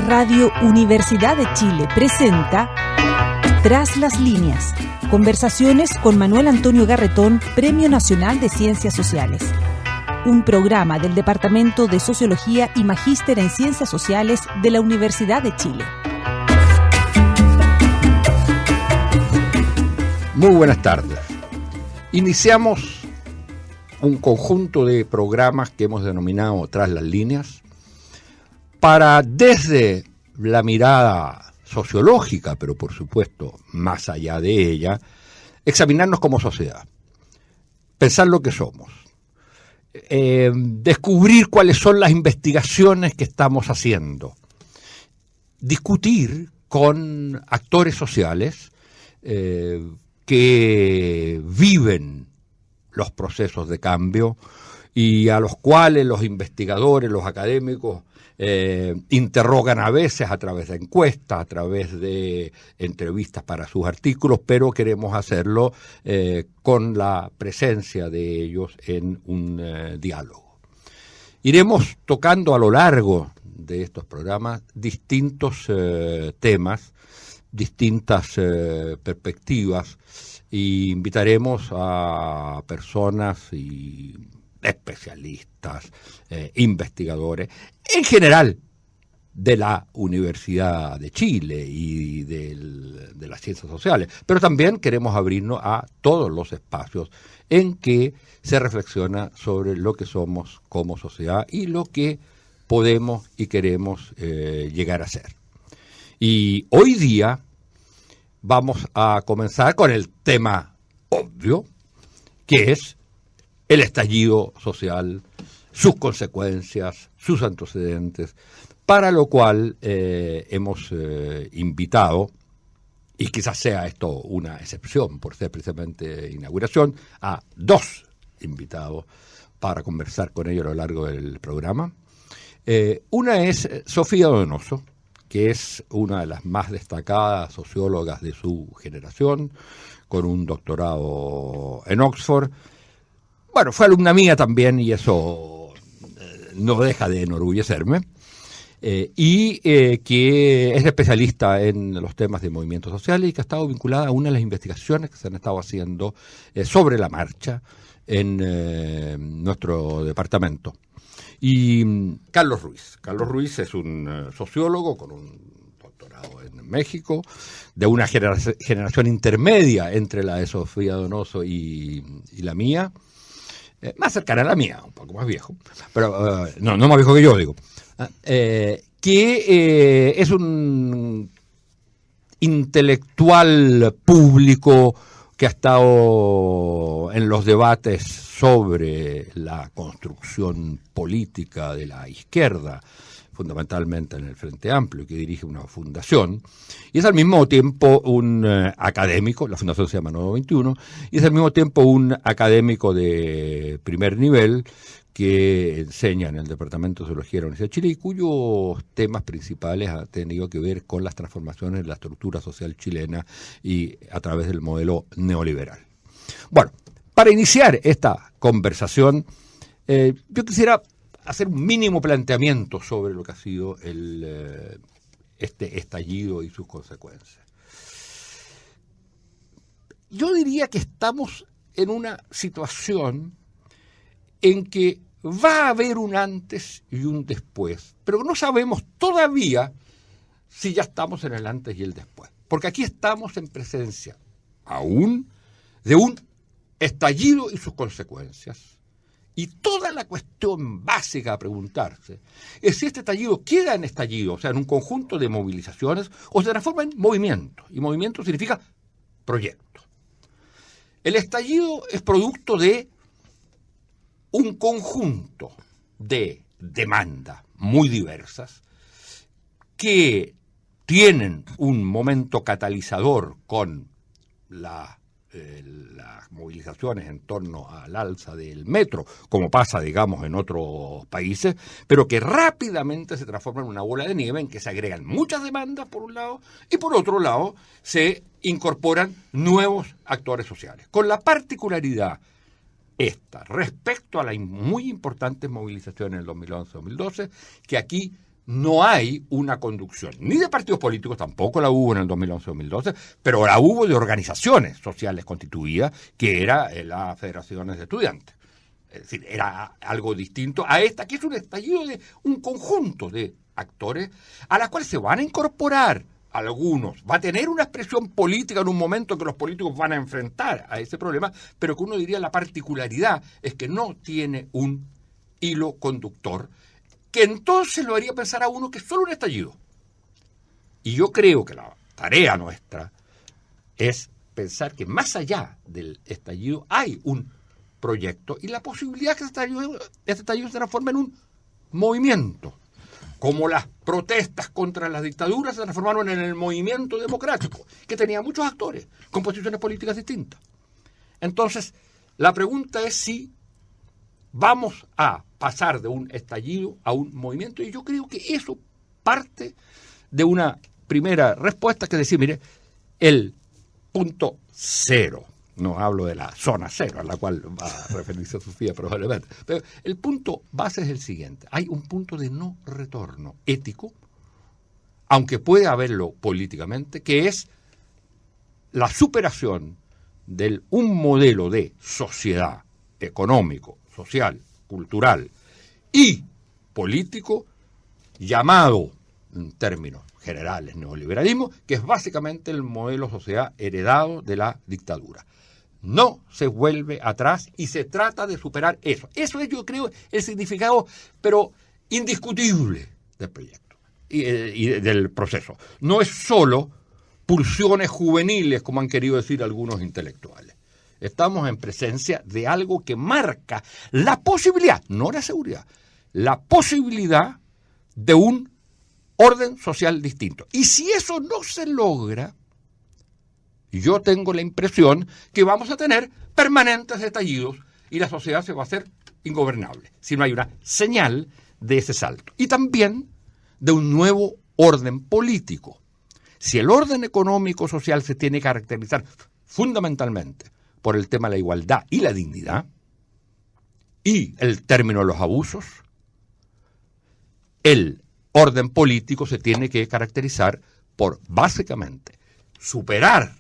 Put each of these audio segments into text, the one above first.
Radio Universidad de Chile presenta Tras las líneas, conversaciones con Manuel Antonio Garretón, Premio Nacional de Ciencias Sociales. Un programa del Departamento de Sociología y Magíster en Ciencias Sociales de la Universidad de Chile. Muy buenas tardes. Iniciamos un conjunto de programas que hemos denominado Tras las líneas para, desde la mirada sociológica, pero por supuesto más allá de ella, examinarnos como sociedad, pensar lo que somos, descubrir cuáles son las investigaciones que estamos haciendo, discutir con actores sociales que viven los procesos de cambio y a los cuales los investigadores, los académicos, interrogan a veces a través de encuestas, a través de entrevistas para sus artículos, pero queremos hacerlo con la presencia de ellos en un diálogo. Iremos tocando a lo largo de estos programas distintos temas, distintas perspectivas, e invitaremos a personas y especialistas, investigadores, en general de la Universidad de Chile y de las ciencias sociales, pero también queremos abrirnos a todos los espacios en que se reflexiona sobre lo que somos como sociedad y lo que podemos y queremos llegar a ser. Y hoy día vamos a comenzar con el tema obvio, que es el estallido social, sus consecuencias, sus antecedentes, para lo cual hemos invitado, y quizás sea esto una excepción por ser precisamente inauguración, a dos invitados para conversar con ellos a lo largo del programa. Una es Sofía Donoso, que es una de las más destacadas sociólogas de su generación, con un doctorado en Oxford. Bueno, fue alumna mía también y eso no deja de enorgullecerme. Que es especialista en los temas de movimientos sociales y que ha estado vinculada a una de las investigaciones que se han estado haciendo sobre la marcha en nuestro departamento. Y Carlos Ruiz. Carlos Ruiz es un sociólogo con un doctorado en México, de una generación intermedia entre la de Sofía Donoso y la mía. Más cercana a la mía, un poco más viejo, pero no más viejo que yo, digo, que es un intelectual público que ha estado en los debates sobre la construcción política de la izquierda, fundamentalmente en el Frente Amplio, que dirige una fundación, y es al mismo tiempo un académico, la fundación se llama Nodo 21, y es al mismo tiempo un académico de primer nivel que enseña en el Departamento de Sociología de la Universidad de Chile y cuyos temas principales han tenido que ver con las transformaciones de la estructura social chilena y a través del modelo neoliberal. Bueno, para iniciar esta conversación, yo quisiera hacer un mínimo planteamiento sobre lo que ha sido este estallido y sus consecuencias. Yo diría que estamos en una situación en que va a haber un antes y un después, pero no sabemos todavía si ya estamos en el antes y el después, porque aquí estamos en presencia aún de un estallido y sus consecuencias. Y toda la cuestión básica a preguntarse es si este estallido queda en estallido, o sea, en un conjunto de movilizaciones, o se transforma en movimiento. Y movimiento significa proyecto. El estallido es producto de un conjunto de demandas muy diversas que tienen un momento catalizador con las movilizaciones en torno al alza del metro, como pasa, digamos, en otros países, pero que rápidamente se transforma en una bola de nieve en que se agregan muchas demandas por un lado y por otro lado se incorporan nuevos actores sociales, con la particularidad respecto a las muy importantes movilizaciones en el 2011-2012, que aquí no hay una conducción, ni de partidos políticos, tampoco la hubo en el 2011-2012, pero la hubo de organizaciones sociales constituidas, que era las federaciones de estudiantes. Es decir, era algo distinto a esta, que es un estallido de un conjunto de actores a las cuales se van a incorporar algunos. Va a tener una expresión política en un momento que los políticos van a enfrentar a ese problema, pero que uno diría la particularidad es que no tiene un hilo conductor, que entonces lo haría pensar a uno que es solo un estallido. Y yo creo que la tarea nuestra es pensar que más allá del estallido hay un proyecto y la posibilidad que este estallido se transforme en un movimiento, como las protestas contra las dictaduras se transformaron en el movimiento democrático, que tenía muchos actores con posiciones políticas distintas. Entonces, la pregunta es si vamos a pasar de un estallido a un movimiento, y yo creo que eso parte de una primera respuesta, que es decir, mire, el punto cero, no hablo de la zona cero, a la cual va a referirse Sofía probablemente, pero el punto base es el siguiente: hay un punto de no retorno ético, aunque puede haberlo políticamente, que es la superación de un modelo de sociedad económico, social, cultural y político llamado, en términos generales, neoliberalismo, que es básicamente el modelo de sociedad heredado de la dictadura. No se vuelve atrás y se trata de superar eso. Eso es, yo creo, el significado, pero indiscutible del proyecto y del proceso. No es solo pulsiones juveniles, como han querido decir algunos intelectuales. Estamos en presencia de algo que marca la posibilidad, no la seguridad, la posibilidad de un orden social distinto. Y si eso no se logra, yo tengo la impresión que vamos a tener permanentes estallidos y la sociedad se va a hacer ingobernable, si no hay una señal de ese salto. Y también de un nuevo orden político. Si el orden económico-social se tiene que caracterizar fundamentalmente por el tema de la igualdad y la dignidad, y el término de los abusos, el orden político se tiene que caracterizar por, básicamente, superar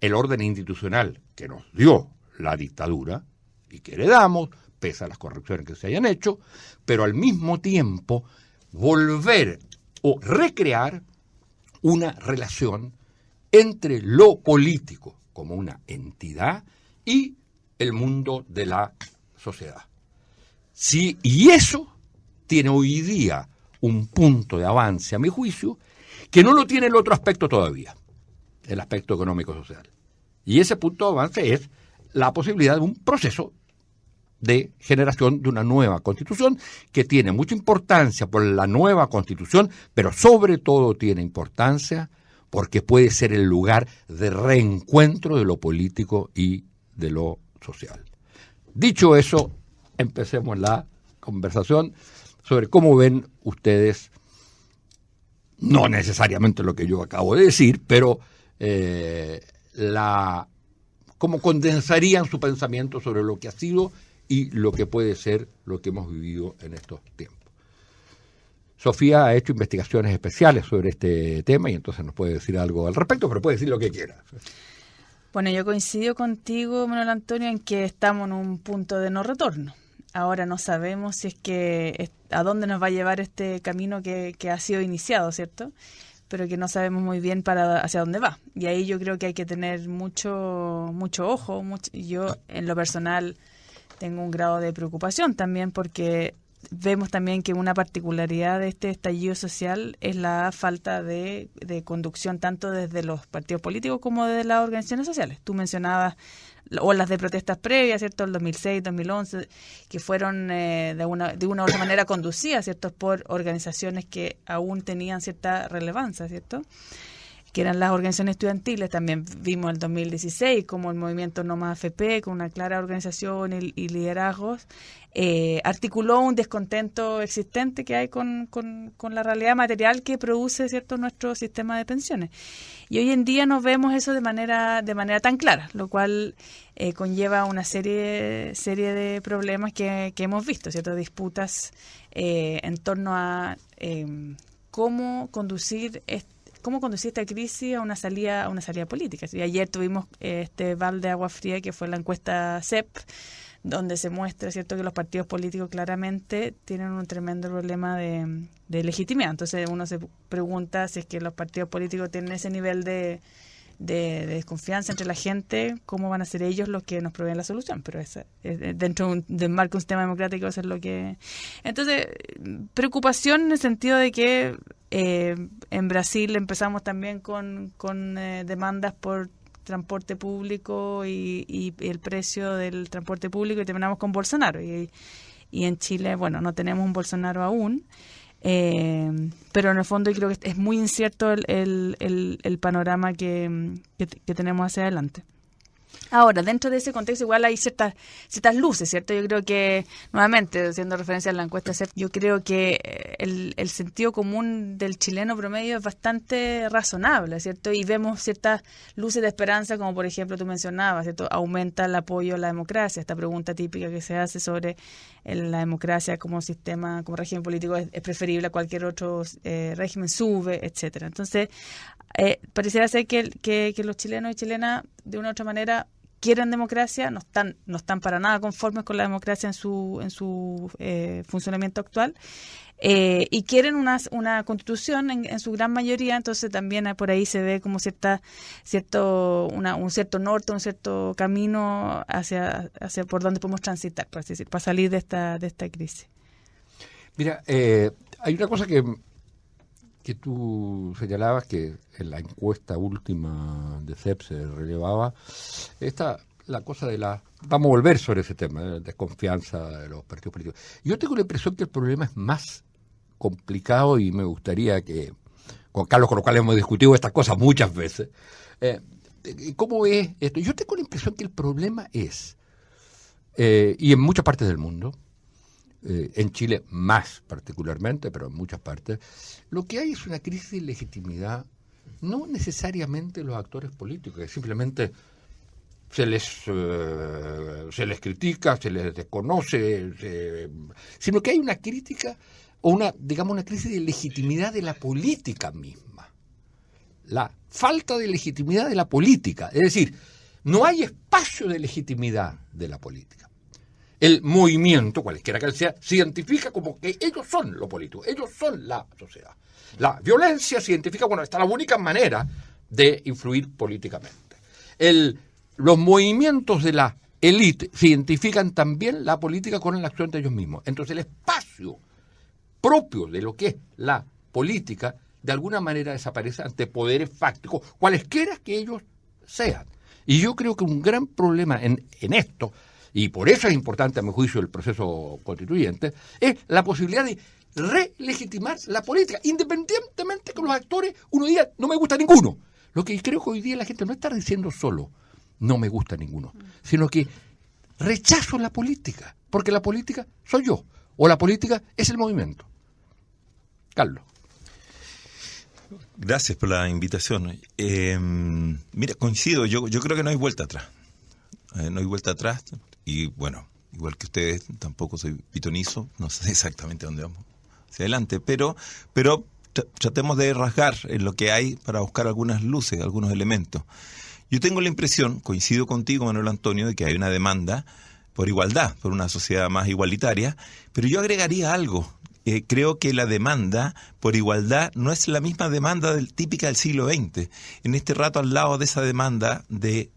el orden institucional que nos dio la dictadura y que heredamos, pese a las correcciones que se hayan hecho, pero al mismo tiempo volver o recrear una relación entre lo político como una entidad y el mundo de la sociedad. Sí, y eso tiene hoy día un punto de avance, a mi juicio, que no lo tiene el otro aspecto todavía, el aspecto económico-social. Y ese punto de avance es la posibilidad de un proceso de generación de una nueva constitución que tiene mucha importancia por la nueva constitución, pero sobre todo tiene importancia porque puede ser el lugar de reencuentro de lo político y de lo social. Dicho eso, empecemos la conversación sobre cómo ven ustedes, no necesariamente lo que yo acabo de decir, pero cómo condensarían su pensamiento sobre lo que ha sido y lo que puede ser lo que hemos vivido en estos tiempos. Sofía ha hecho investigaciones especiales sobre este tema y entonces nos puede decir algo al respecto, pero puede decir lo que quiera. Bueno, yo coincido contigo, Manuel Antonio, en que estamos en un punto de no retorno. Ahora no sabemos si es que a dónde nos va a llevar este camino que ha sido iniciado, ¿cierto? Pero que no sabemos muy bien hacia dónde va. Y ahí yo creo que hay que tener mucho ojo. Yo, en lo personal, tengo un grado de preocupación también porque vemos también que una particularidad de este estallido social es la falta de conducción tanto desde los partidos políticos como desde las organizaciones sociales. Tú mencionabas olas de protestas previas, ¿cierto? El 2006, 2011, que fueron de una u otra manera conducidas, ¿cierto? Por organizaciones que aún tenían cierta relevancia, ¿cierto? Que eran las organizaciones estudiantiles. También vimos el 2016 como el movimiento No Más AFP, con una clara organización y liderazgos, articuló un descontento existente que hay con la realidad material que produce, ¿cierto?, nuestro sistema de pensiones. Y hoy en día no vemos eso de manera tan clara, lo cual conlleva una serie de problemas que hemos visto, ¿cierto? Disputas en torno a cómo conducir esta crisis a una salida política. Y ayer tuvimos este balde de agua fría que fue la encuesta CEP, donde se muestra, ¿cierto?, que los partidos políticos claramente tienen un tremendo problema de legitimidad. Entonces uno se pregunta si es que los partidos políticos tienen ese nivel de desconfianza entre la gente, ¿cómo van a ser ellos los que nos proveen la solución? Pero dentro del marco de un sistema democrático eso es lo que... Entonces, preocupación en el sentido de que en Brasil empezamos también con demandas por transporte público y el precio del transporte público, y terminamos con Bolsonaro. Y en Chile, bueno, no tenemos un Bolsonaro aún, pero en el fondo yo creo que es muy incierto el panorama que tenemos hacia adelante. Ahora, dentro de ese contexto igual hay ciertas luces, ¿cierto? Yo creo que, nuevamente, haciendo referencia a la encuesta CEP, yo creo que el sentido común del chileno promedio es bastante razonable, ¿cierto? Y vemos ciertas luces de esperanza, como por ejemplo tú mencionabas, ¿cierto? Aumenta el apoyo a la democracia, esta pregunta típica que se hace sobre la democracia como sistema, como régimen político es preferible a cualquier otro régimen, sube, etcétera. Entonces, pareciera ser que los chilenos y chilenas, de una u otra manera, quieren democracia, no están para nada conformes con la democracia en su funcionamiento actual, y quieren una constitución en su gran mayoría. Entonces también por ahí se ve como un cierto norte, un cierto camino hacia por donde podemos transitar, por así decir, para salir de esta crisis. Mira, hay una cosa que tú señalabas, que en la encuesta última de CEP se relevaba, la cosa de vamos a volver sobre ese tema, de desconfianza de los partidos políticos. Yo tengo la impresión que el problema es más complicado, y me gustaría que, con Carlos, con lo cual hemos discutido estas cosas muchas veces, ¿cómo es esto? Yo tengo la impresión que el problema es, y en muchas partes del mundo, en Chile más particularmente, pero en muchas partes, lo que hay es una crisis de legitimidad, no necesariamente los actores políticos, que simplemente se les critica, se les desconoce, sino que hay una crítica o una crisis de legitimidad de la política misma. La falta de legitimidad de la política, es decir, no hay espacio de legitimidad de la política. El movimiento, cualquiera que sea, se identifica como que ellos son lo político, ellos son la sociedad. La violencia se identifica, esta es la única manera de influir políticamente. Los movimientos de la élite se identifican también la política con la acción de ellos mismos. Entonces el espacio propio de lo que es la política de alguna manera desaparece ante poderes fácticos, cualesquiera que ellos sean. Y yo creo que un gran problema en esto, y por eso es importante a mi juicio el proceso constituyente, es la posibilidad de relegitimar la política, independientemente que los actores uno diga no me gusta ninguno. Lo que creo que hoy día la gente no está diciendo solo no me gusta ninguno, sino que rechazo la política, porque la política soy yo, o la política es el movimiento. Carlos. Gracias por la invitación. Mira, coincido, yo creo que no hay vuelta atrás. No hay vuelta atrás, y bueno, igual que ustedes, tampoco soy pitonizo, no sé exactamente dónde vamos hacia adelante, pero tratemos de rasgar en lo que hay para buscar algunas luces, algunos elementos. Yo tengo la impresión, coincido contigo, Manuel Antonio, de que hay una demanda por igualdad, por una sociedad más igualitaria, pero yo agregaría algo. Creo que la demanda por igualdad no es la misma demanda típica del siglo XX. En este rato, al lado de esa demanda de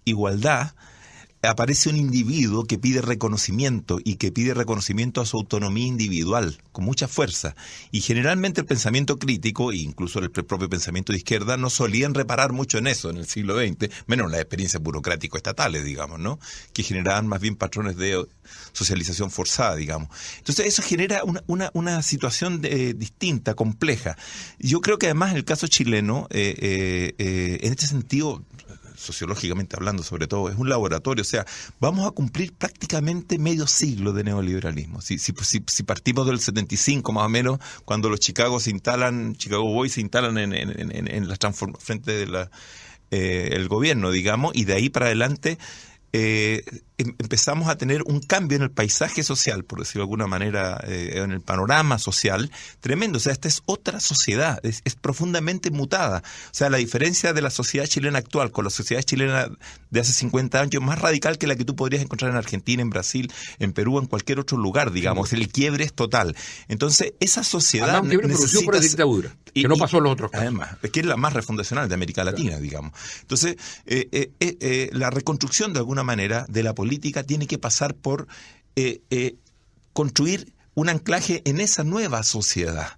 igualdad, aparece un individuo que pide reconocimiento, y que pide reconocimiento a su autonomía individual, con mucha fuerza. Y generalmente el pensamiento crítico, e incluso el propio pensamiento de izquierda, no solían reparar mucho en eso en el siglo XX, menos en las experiencias burocrático-estatales, digamos, ¿no? Que generaban más bien patrones de socialización forzada, digamos. Entonces eso genera una situación distinta, compleja. Yo creo que además en el caso chileno, en este sentido, sociológicamente hablando sobre todo, es un laboratorio. O sea, vamos a cumplir prácticamente medio siglo de neoliberalismo. Si partimos del 75 más o menos, cuando los Chicago Boys se instalan en la frente de el gobierno, digamos, y de ahí para adelante empezamos a tener un cambio en el paisaje social, por decirlo de alguna manera, en el panorama social, tremendo. O sea, esta es otra sociedad, es profundamente mutada. O sea, la diferencia de la sociedad chilena actual con la sociedad chilena de hace 50 años es más radical que la que tú podrías encontrar en Argentina, en Brasil, en Perú, en cualquier otro lugar, digamos. El quiebre es total. Entonces, esa sociedad necesita por la dictadura, que no pasó en los otros casos. Además, es que es la más refundacional de América Latina, digamos. Entonces, la reconstrucción de alguna manera de la política tiene que pasar por construir un anclaje en esa nueva sociedad.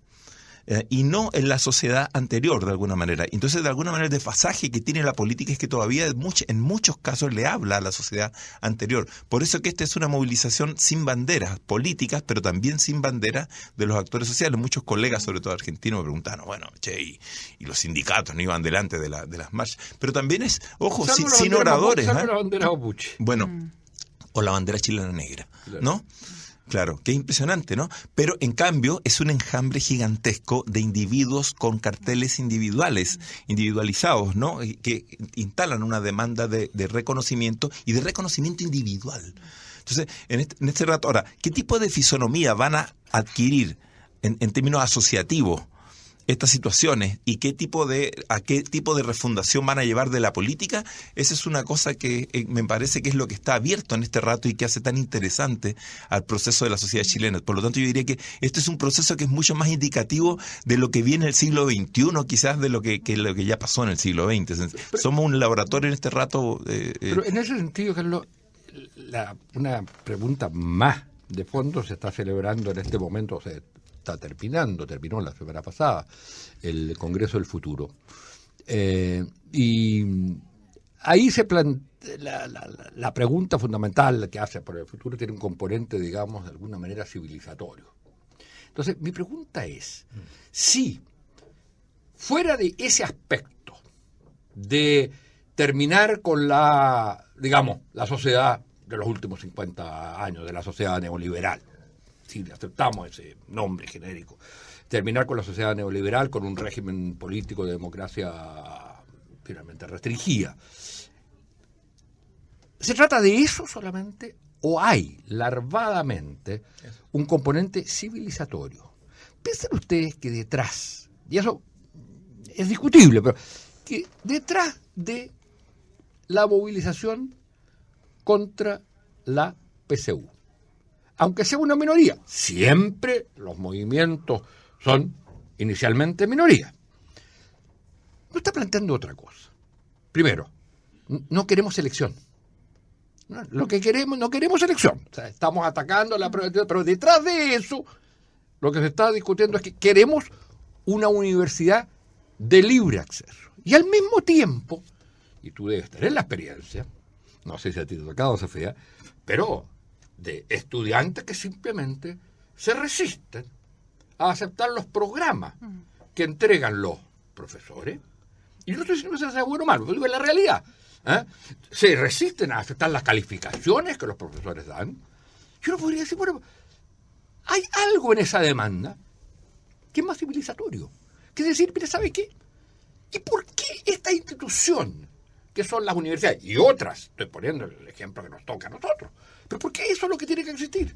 Y no en la sociedad anterior, de alguna manera. Entonces, de alguna manera, el desfasaje que tiene la política es que todavía en muchos casos le habla a la sociedad anterior. Por eso que esta es una movilización sin banderas políticas, pero también sin banderas de los actores sociales. Muchos colegas, sobre todo argentinos, me preguntaban, bueno, che, y los sindicatos no iban delante de las marchas. Pero también es, ojo, sin oradores. La bandera Mapuche. Bueno, o la bandera chilena negra, ¿no? Claro, que impresionante, ¿no? Pero en cambio es un enjambre gigantesco de individuos con carteles individualizados, ¿no? Que instalan una demanda de reconocimiento y de reconocimiento individual. Entonces, en este rato, ahora, ¿qué tipo de fisonomía van a adquirir en términos asociativos estas situaciones y a qué tipo de refundación van a llevar de la política? Esa es una cosa que me parece que es lo que está abierto en este rato y que hace tan interesante al proceso de la sociedad chilena. Por lo tanto, yo diría que este es un proceso que es mucho más indicativo de lo que viene en el siglo XXI, quizás de lo que ya pasó en el siglo XX. Somos un laboratorio en este rato. Pero en ese sentido, Carlos, una pregunta más de fondo se está celebrando en este momento, terminó la semana pasada el Congreso del Futuro. Y ahí se plantea la pregunta fundamental que hace por el futuro, tiene un componente, digamos, de alguna manera civilizatorio. Entonces, mi pregunta es, si fuera de ese aspecto de terminar con la sociedad de los últimos 50 años, de la sociedad neoliberal, si aceptamos ese nombre genérico, terminar con la sociedad neoliberal, con un régimen político de democracia finalmente restringida. ¿Se trata de eso solamente o hay larvadamente un componente civilizatorio? Piensen ustedes que detrás, y eso es discutible, pero que detrás de la movilización contra la PSU, aunque sea una minoría, siempre los movimientos son inicialmente minoría, no está planteando otra cosa. Primero, no queremos elección. No queremos elección. O sea, estamos atacando pero detrás de eso, lo que se está discutiendo es que queremos una universidad de libre acceso. Y al mismo tiempo, y tú debes tener la experiencia, no sé si a ti te ha tocado, Sofía, pero de estudiantes que simplemente se resisten a aceptar los programas que entregan los profesores. Y no estoy diciendo que sea bueno o malo, digo, es la realidad. Se resisten a aceptar las calificaciones que los profesores dan. Yo no podría decir, bueno, hay algo en esa demanda que es más civilizatorio. Que es decir, mira, ¿sabe qué? ¿Y por qué esta institución, que son las universidades y otras, estoy poniendo el ejemplo que nos toca a nosotros, pero por qué eso es lo que tiene que existir?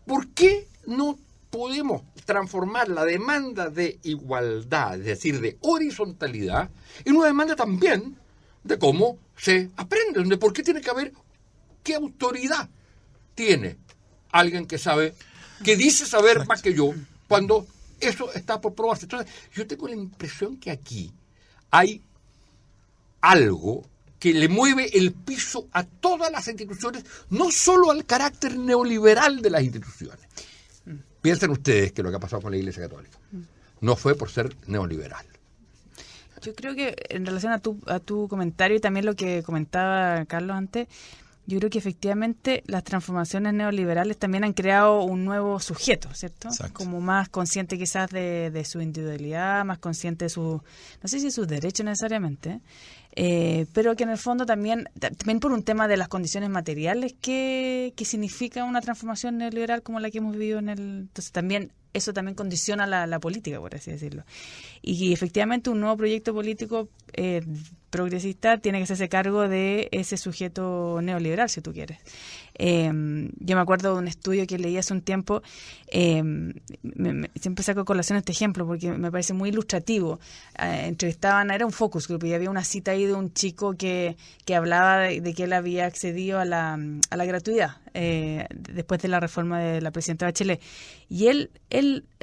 ¿Por qué no podemos transformar la demanda de igualdad, es decir, de horizontalidad, en una demanda también de cómo se aprende, de por qué tiene que haber, qué autoridad tiene alguien que sabe, que dice saber más que yo, cuando eso está por probarse? Entonces, yo tengo la impresión que aquí hay algo que le mueve el piso a todas las instituciones, no solo al carácter neoliberal de las instituciones. Piensen ustedes que lo que ha pasado con la Iglesia Católica no fue por ser neoliberal. Yo creo que en relación a tu comentario y también lo que comentaba Carlos antes, yo creo que efectivamente las transformaciones neoliberales también han creado un nuevo sujeto, ¿cierto? Exacto. Como más consciente quizás de su individualidad, más consciente de no sé si sus derechos necesariamente, pero que en el fondo también por un tema de las condiciones materiales que significa una transformación neoliberal como la que hemos vivido entonces también eso también condiciona la política, por así decirlo. Y efectivamente un nuevo proyecto político progresista tiene que hacerse cargo de ese sujeto neoliberal, si tú quieres. Yo me acuerdo de un estudio que leí hace un tiempo, siempre saco a colación este ejemplo porque me parece muy ilustrativo. Era un focus group y había una cita ahí de un chico que hablaba de que él había accedido a la gratuidad después de la reforma de la presidenta Bachelet. Y él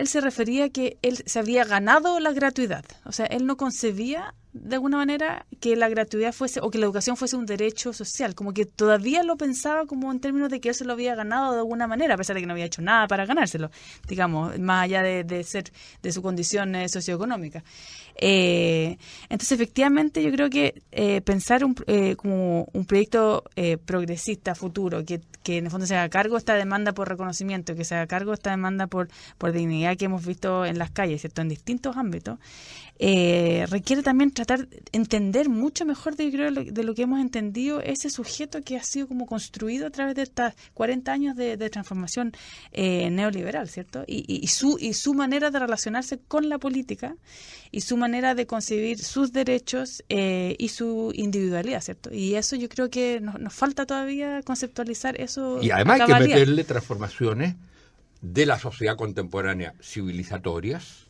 se refería a que él se había ganado la gratuidad. O sea, él no concebía de alguna manera que la gratuidad fuese o que la educación fuese un derecho social, como que todavía lo pensaba como en términos de que él se lo había ganado de alguna manera, a pesar de que no había hecho nada para ganárselo, digamos, más allá de su condición socioeconómica. Entonces, efectivamente, yo creo que pensar como un proyecto progresista futuro, que en el fondo se haga cargo de esta demanda por reconocimiento, que se haga cargo de esta demanda por dignidad que hemos visto en las calles, ¿cierto?, en distintos ámbitos, requiere también tratar de entender mucho mejor de lo que hemos entendido ese sujeto que ha sido como construido a través de estas 40 años de transformación neoliberal, ¿cierto? Y su manera de relacionarse con la política y su manera de concebir sus derechos y su individualidad, ¿cierto? Y eso yo creo que nos falta todavía conceptualizar eso. Y además hay que meterle transformaciones de la sociedad contemporánea civilizatorias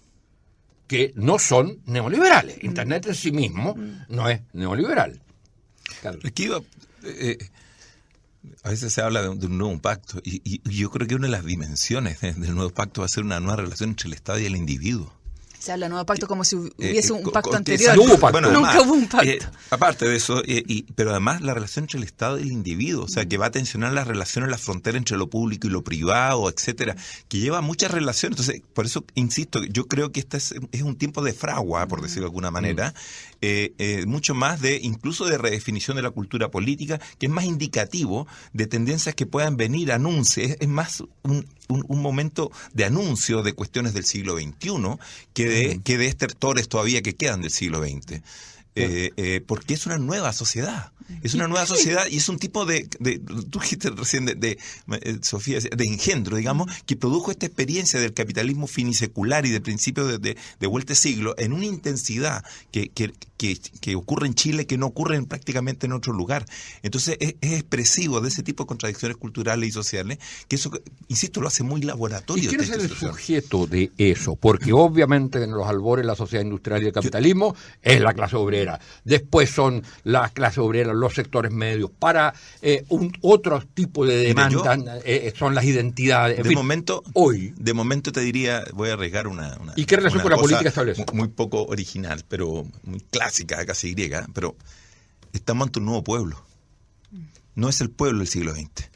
que no son neoliberales. Internet en sí mismo no es neoliberal. Claro. Aquí a veces se habla de un nuevo pacto y yo creo que una de las dimensiones del nuevo pacto va a ser una nueva relación entre el Estado y el individuo. Se habla de nuevo pacto como si hubiese un pacto anterior. No hubo pacto. Bueno, nunca además, hubo un pacto. Aparte de eso, pero además la relación entre el Estado y el individuo, o sea, que va a tensionar las relaciones, la frontera entre lo público y lo privado, etcétera, que lleva muchas relaciones. Entonces, por eso insisto, yo creo que este es un tiempo de fragua, por decirlo de alguna manera, mucho más incluso de redefinición de la cultura política, que es más indicativo de tendencias que puedan venir, anuncios, es más un momento de anuncio de cuestiones del siglo XXI que de estertores todavía que quedan del siglo XX. Porque es una nueva sociedad. Es una nueva sociedad y es un tipo tú dijiste recién Sofía, de engendro, digamos, que produjo esta experiencia del capitalismo finisecular y de principio de vuelta de siglo en una intensidad que ocurre en Chile que no ocurre prácticamente en otro lugar. Entonces es expresivo de ese tipo de contradicciones culturales y sociales que eso, insisto, lo hace muy laboratorio. ¿Y quién es el sujeto de eso? Porque obviamente en los albores de la sociedad industrial y el capitalismo es la clase obrera. Después son las clases obreras, los sectores medios. Para otro tipo de demanda son las identidades. De momento te diría, voy a arriesgar una ¿y qué relación con la política establece? Muy poco original, pero muy clásica, casi griega, pero estamos ante un nuevo pueblo. No es el pueblo del siglo XX.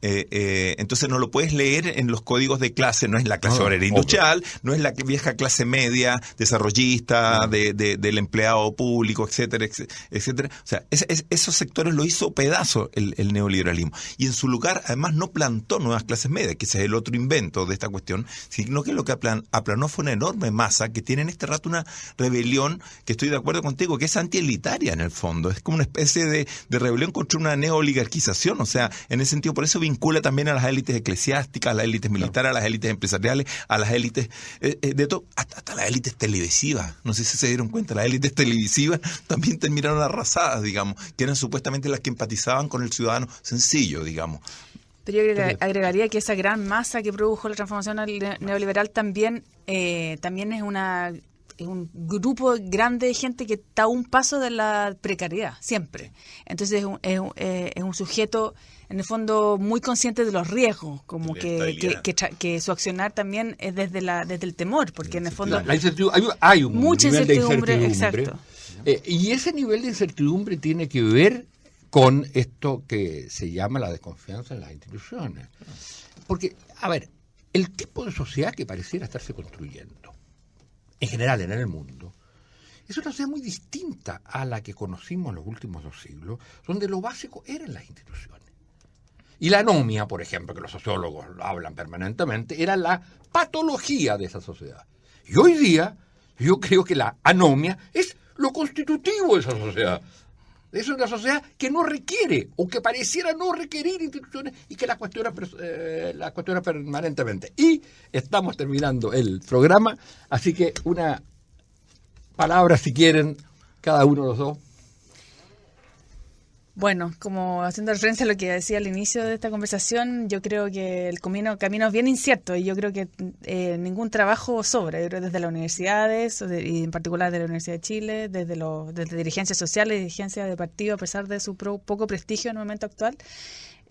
Entonces no lo puedes leer en los códigos de clase, no es la clase obrera industrial, no es la vieja clase media, desarrollista, del empleado público, etcétera, etcétera. O sea, esos sectores lo hizo pedazo el neoliberalismo. Y en su lugar, además, no plantó nuevas clases medias, que ese es el otro invento de esta cuestión, sino que lo que aplanó fue una enorme masa que tiene en este rato una rebelión, que estoy de acuerdo contigo, que es antielitaria en el fondo. Es como una especie de rebelión contra una neoligarquización. O sea, en ese sentido, por eso vincula también a las élites eclesiásticas, a las élites militares, a las élites empresariales, a las élites de todo, hasta las élites televisivas. No sé si se dieron cuenta, las élites televisivas también terminaron arrasadas, digamos, que eran supuestamente las que empatizaban con el ciudadano sencillo, digamos. Pero yo agregaría que esa gran masa que produjo la transformación neoliberal también es un grupo grande de gente que está a un paso de la precariedad, siempre. Entonces es un sujeto, en el fondo, muy consciente de los riesgos, como que su accionar también es desde el temor, porque en el fondo hay un mucha nivel incertidumbre. de incertidumbre. Exacto. Y ese nivel de incertidumbre tiene que ver con esto que se llama la desconfianza en las instituciones. Porque, a ver, el tipo de sociedad que pareciera estarse construyendo en general en el mundo, es una sociedad muy distinta a la que conocimos en los últimos 2 siglos, donde lo básico eran las instituciones. Y la anomia, por ejemplo, que los sociólogos hablan permanentemente, era la patología de esa sociedad. Y hoy día, yo creo que la anomia es lo constitutivo de esa sociedad. Es una sociedad que no requiere, o que pareciera no requerir instituciones, y que la cuestiona permanentemente. Y estamos terminando el programa, así que una palabra, si quieren, cada uno de los dos. Bueno, como haciendo referencia a lo que decía al inicio de esta conversación, yo creo que el camino es bien incierto y yo creo que ningún trabajo sobra. Yo creo desde las universidades, y en particular de la Universidad de Chile, desde dirigencias sociales, dirigencias de partido, a pesar de su poco prestigio en el momento actual,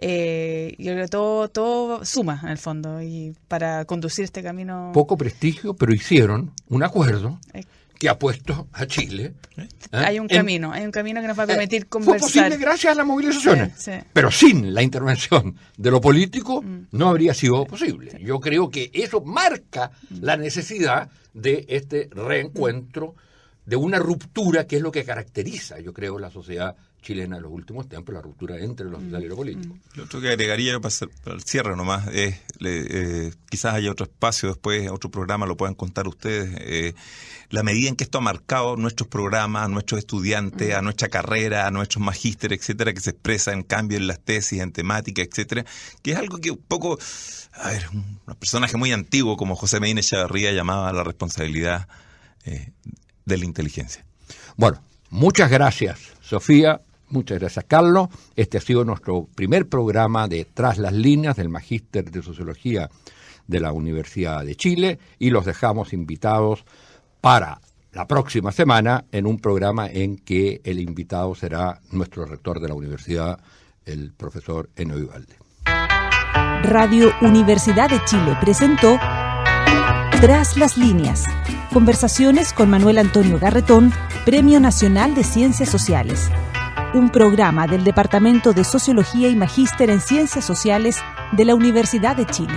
yo creo que todo suma en el fondo y para conducir este camino. Poco prestigio, pero hicieron un acuerdo que ha puesto a Chile. Hay un camino que nos va a permitir conversar. Fue posible gracias a las movilizaciones, sí. Pero sin la intervención de lo político no habría sido posible. Yo creo que eso marca la necesidad de este reencuentro, de una ruptura que es lo que caracteriza, yo creo, la sociedad chilena en los últimos tiempos, la ruptura entre lo social y lo político. Lo otro que agregaría para el cierre nomás es, quizás haya otro espacio después, otro programa, lo puedan contar ustedes, la medida en que esto ha marcado nuestros programas, a nuestros estudiantes, a nuestra carrera, a nuestros magísteres, etcétera, que se expresa en cambio en las tesis, en temática, etcétera, que es algo que un poco, un personaje muy antiguo como José Medina Echeverría llamaba la responsabilidad de la inteligencia. Bueno, muchas gracias, Sofía. Muchas gracias, Carlos. Este ha sido nuestro primer programa de Tras las Líneas del Magíster de Sociología de la Universidad de Chile y los dejamos invitados para la próxima semana en un programa en que el invitado será nuestro rector de la universidad, el profesor Eno Vivaldi. Radio Universidad de Chile presentó Tras las Líneas. Conversaciones con Manuel Antonio Garretón, Premio Nacional de Ciencias Sociales. Un programa del Departamento de Sociología y Magíster en Ciencias Sociales de la Universidad de Chile.